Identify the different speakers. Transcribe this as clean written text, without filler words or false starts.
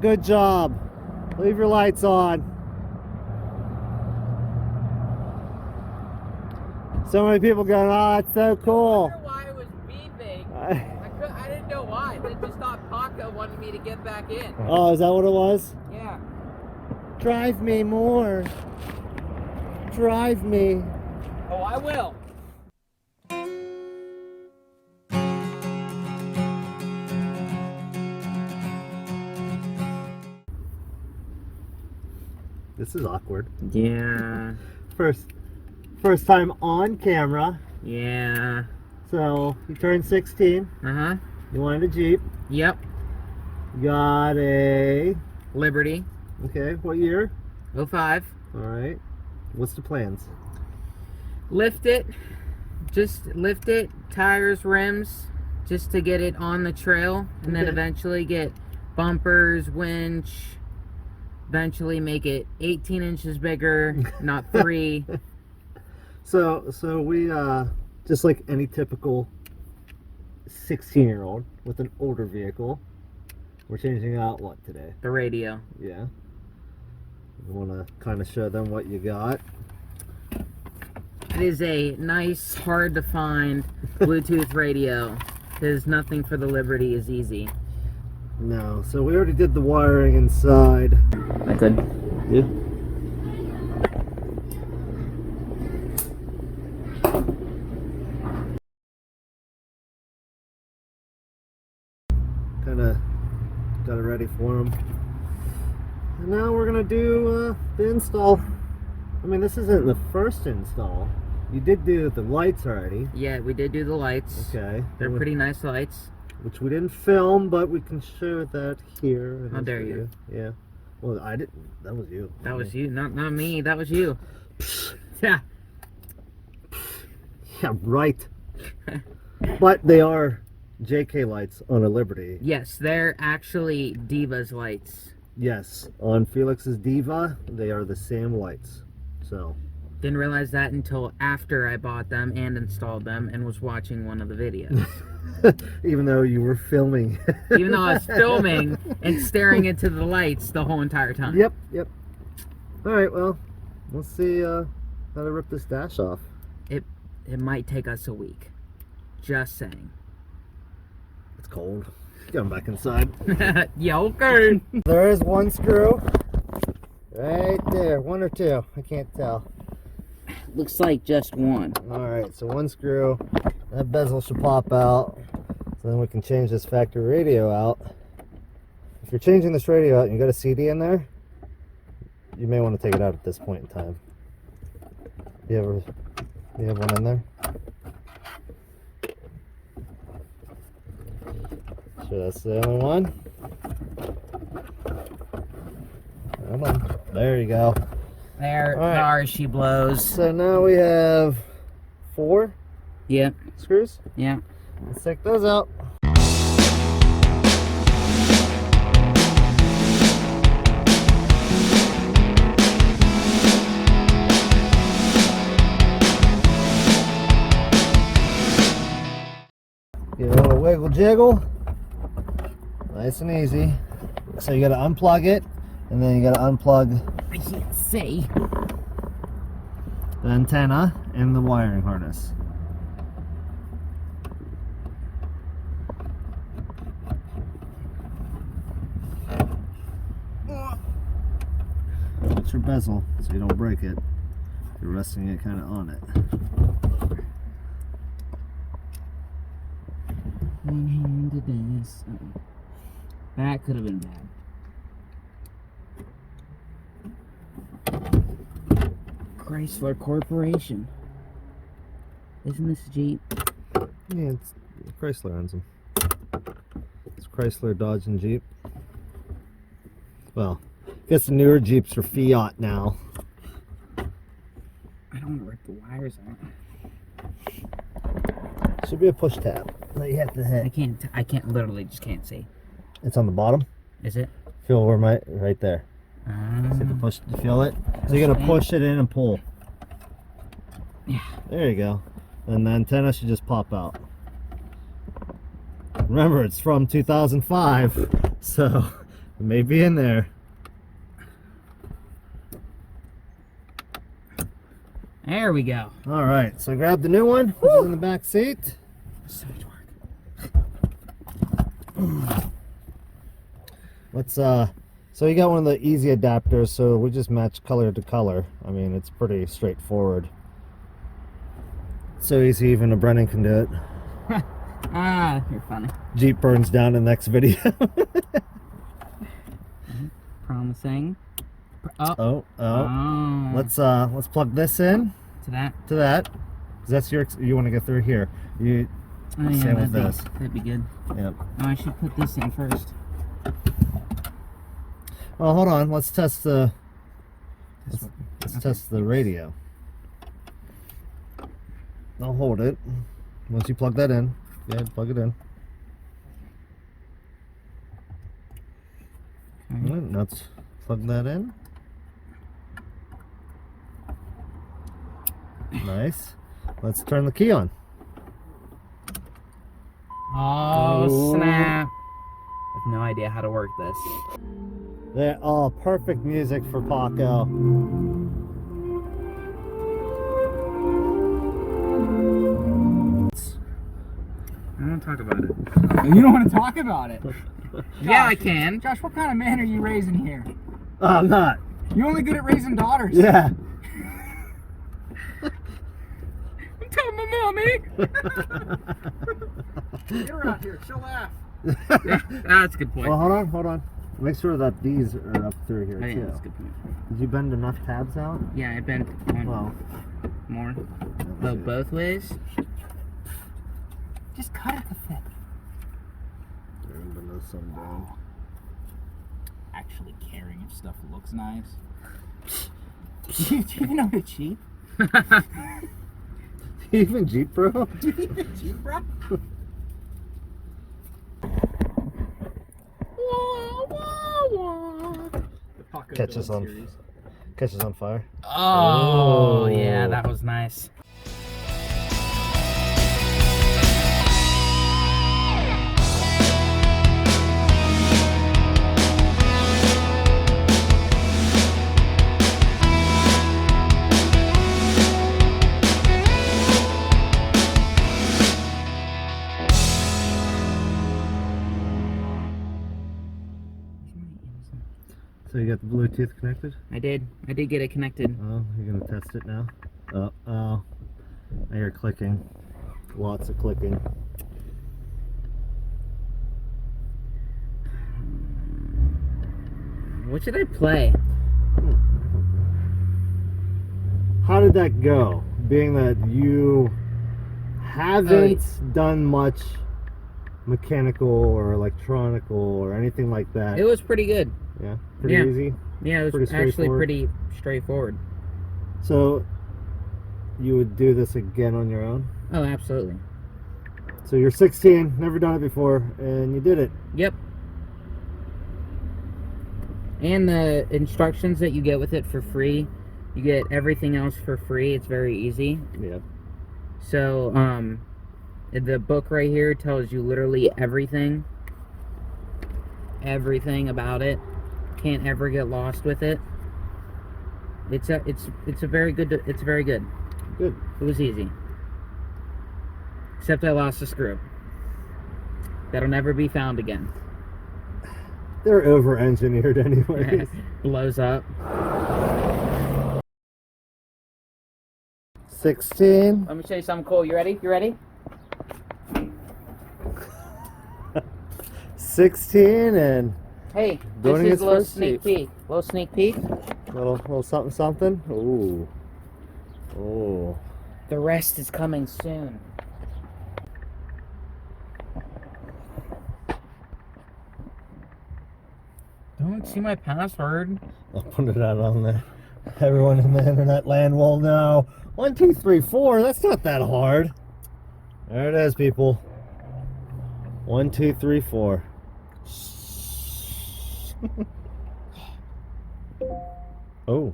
Speaker 1: Good job. Leave your lights on. So many people going, oh, it's so cool.
Speaker 2: I wonder why it was beeping. I didn't know why. Then just thought Paco wanted me to get back in.
Speaker 1: Oh, is that what it was?
Speaker 2: Yeah.
Speaker 1: Drive me more. Drive me.
Speaker 2: Oh, I will.
Speaker 1: This is awkward.
Speaker 2: Yeah.
Speaker 1: First time on camera.
Speaker 2: Yeah.
Speaker 1: So you turned 16.
Speaker 2: Uh-huh.
Speaker 1: You wanted a Jeep.
Speaker 2: Yep.
Speaker 1: Got a
Speaker 2: Liberty.
Speaker 1: Okay, what year?
Speaker 2: 05.
Speaker 1: Alright. What's the plans?
Speaker 2: Lift it. Just lift it. Tires, rims. Just to get it on the trail. And then eventually get bumpers, winch. Eventually make it 18 inches bigger, not 3.
Speaker 1: So we just like any typical 16-year-old with an older vehicle, we're changing out what today?
Speaker 2: The radio.
Speaker 1: Yeah. You want to kind of show them what you got?
Speaker 2: It is a nice, hard to find Bluetooth radio, because nothing for the Liberty is easy.
Speaker 1: No, so we already did the wiring inside.
Speaker 2: I could.
Speaker 1: Yeah. Kind of got it ready for them. And now we're gonna do the install. I mean, this isn't the first install. You did do the lights already.
Speaker 2: Yeah, we did do the lights.
Speaker 1: Okay.
Speaker 2: They're pretty nice lights.
Speaker 1: Which we didn't film, but we can show that here.
Speaker 2: How dare you?
Speaker 1: Yeah. Well, I didn't. That was you.
Speaker 2: That was you, not me. That was you. Yeah.
Speaker 1: Yeah, right. But they are JK lights on a Liberty.
Speaker 2: Yes, they're actually Diva's lights.
Speaker 1: Yes, on Felix's Diva, they are the same lights. So.
Speaker 2: Didn't realize that until after I bought them and installed them and was watching one of the videos.
Speaker 1: Even though you were filming.
Speaker 2: Even though I was filming and staring into the lights the whole entire time.
Speaker 1: Yep. Alright, well, let's see how to rip this dash off.
Speaker 2: It might take us a week. Just saying.
Speaker 1: It's cold. Get them back inside.
Speaker 2: Yeah, okay.
Speaker 1: There is one screw. Right there. One or two. I can't tell.
Speaker 2: Looks like just one.
Speaker 1: Alright, so one screw. That bezel should pop out. So then we can change this factory radio out. If you're changing this radio out and you got a CD in there, you may want to take it out at this point in time. You have one in there? So that's the only one. Come on. There you go.
Speaker 2: There she blows.
Speaker 1: So now we have 4
Speaker 2: Yep.
Speaker 1: screws.
Speaker 2: Yeah.
Speaker 1: Let's take those out. Give it a little wiggle jiggle. Nice and easy. So you gotta unplug it, and then you gotta unplug
Speaker 2: I can't see.
Speaker 1: the antenna and the wiring harness. It's your bezel, so you don't break it. You're resting it kind of on it.
Speaker 2: Into this. That could have been bad. Chrysler Corporation. Isn't this a Jeep?
Speaker 1: Yeah, it's Chrysler owns them. It's Chrysler, Dodge, and Jeep. Well, I guess the newer Jeeps are Fiat now.
Speaker 2: I don't want to rip the wires out.
Speaker 1: Should be a push tab that you have to hit.
Speaker 2: I can't, literally just can't see.
Speaker 1: It's on the bottom.
Speaker 2: Is it?
Speaker 1: Feel where right there. See the push, you feel it? So you're gonna push it in and pull.
Speaker 2: Yeah.
Speaker 1: There you go. And the antenna should just pop out. Remember, it's from 2005, so It may be in there.
Speaker 2: There we go.
Speaker 1: All right, so grab the new one, which is in the back seat.
Speaker 2: So much work.
Speaker 1: Let's so you got one of the easy adapters, so we just match color to color. I mean, it's pretty straightforward. So easy, even a Brennan can do it.
Speaker 2: Ah, you're funny.
Speaker 1: Jeep burns down in the next video.
Speaker 2: Promising.
Speaker 1: Oh.
Speaker 2: Oh.
Speaker 1: Let's plug this in
Speaker 2: To that.
Speaker 1: to that. 'Cause that's you want to get through here. You
Speaker 2: Oh, yeah,
Speaker 1: same with this.
Speaker 2: that'd be good.
Speaker 1: Yep.
Speaker 2: Oh, I should put this in first.
Speaker 1: Well, hold on. Let's test the
Speaker 2: This one.
Speaker 1: let's
Speaker 2: Okay.
Speaker 1: test the radio. I'll hold it. Once you plug that in, yeah, plug it in.
Speaker 2: Okay.
Speaker 1: All right, let's plug that in. Nice. Let's turn the key on.
Speaker 2: Oh,
Speaker 1: Ooh.
Speaker 2: snap. I have no idea how to work this.
Speaker 1: They're all perfect music for Paco.
Speaker 2: I don't want to talk about it.
Speaker 3: You don't want to talk about it.
Speaker 2: Yeah, I can.
Speaker 3: Josh, what kind of man are you raising here?
Speaker 1: I'm not.
Speaker 3: You're only good at raising daughters.
Speaker 1: Yeah.
Speaker 2: I'm telling my mommy.
Speaker 3: Get her out here. She'll laugh.
Speaker 2: Yeah, that's a good point.
Speaker 1: Well, hold on. Make sure that these are up through here
Speaker 2: Oh, yeah,
Speaker 1: too.
Speaker 2: that's a good point.
Speaker 1: Did you bend enough tabs out?
Speaker 2: Yeah, I bent one
Speaker 1: Well,
Speaker 2: more.
Speaker 1: let's
Speaker 2: Oh,
Speaker 1: see.
Speaker 2: both ways?
Speaker 3: Just cut it to fit.
Speaker 1: Bend those some down.
Speaker 3: Actually caring if stuff looks nice. Do you even know how to cheat?
Speaker 1: Even Jeep, bro.
Speaker 3: Do you even cheat, bro?
Speaker 1: Catch us on fire.
Speaker 2: Oh,
Speaker 1: Oh.
Speaker 2: yeah, that was nice.
Speaker 1: So you got the Bluetooth connected?
Speaker 2: I did get it connected.
Speaker 1: Oh, you're gonna test it now? Oh. Now you're clicking. Lots of clicking.
Speaker 2: What should I play?
Speaker 1: How did that go? Being that you haven't done much mechanical or electronical or anything like that.
Speaker 2: It was pretty good.
Speaker 1: Yeah, pretty
Speaker 2: Yeah.
Speaker 1: easy.
Speaker 2: Yeah, it was
Speaker 1: Pretty
Speaker 2: actually
Speaker 1: straightforward.
Speaker 2: pretty straightforward.
Speaker 1: So you would do this again on your own?
Speaker 2: Oh, absolutely.
Speaker 1: So you're 16, never done it before, and you did it.
Speaker 2: Yep. And the instructions that you get with it for free, you get everything else for free. It's very easy.
Speaker 1: Yeah.
Speaker 2: So, the book right here tells you literally everything about it. Can't ever get lost with it. It's very good.
Speaker 1: Good.
Speaker 2: It was easy. Except I lost a screw. That'll never be found again.
Speaker 1: They're over-engineered anyways.
Speaker 2: Blows up.
Speaker 1: 16.
Speaker 2: Let me show you something cool. You ready?
Speaker 1: 16 and
Speaker 2: Hey,
Speaker 1: Going
Speaker 2: this
Speaker 1: in
Speaker 2: is
Speaker 1: his
Speaker 2: a little
Speaker 1: first
Speaker 2: sneak
Speaker 1: Jeep.
Speaker 2: peek. Little sneak peek.
Speaker 1: little something. Ooh. Oh.
Speaker 2: The rest is coming soon. Don't see my password.
Speaker 1: I'll put it out on there. Everyone in the internet land will know. 1, 2, 3, 4. That's not that hard. There it is, people. 1, 2, 3, 4. Oh.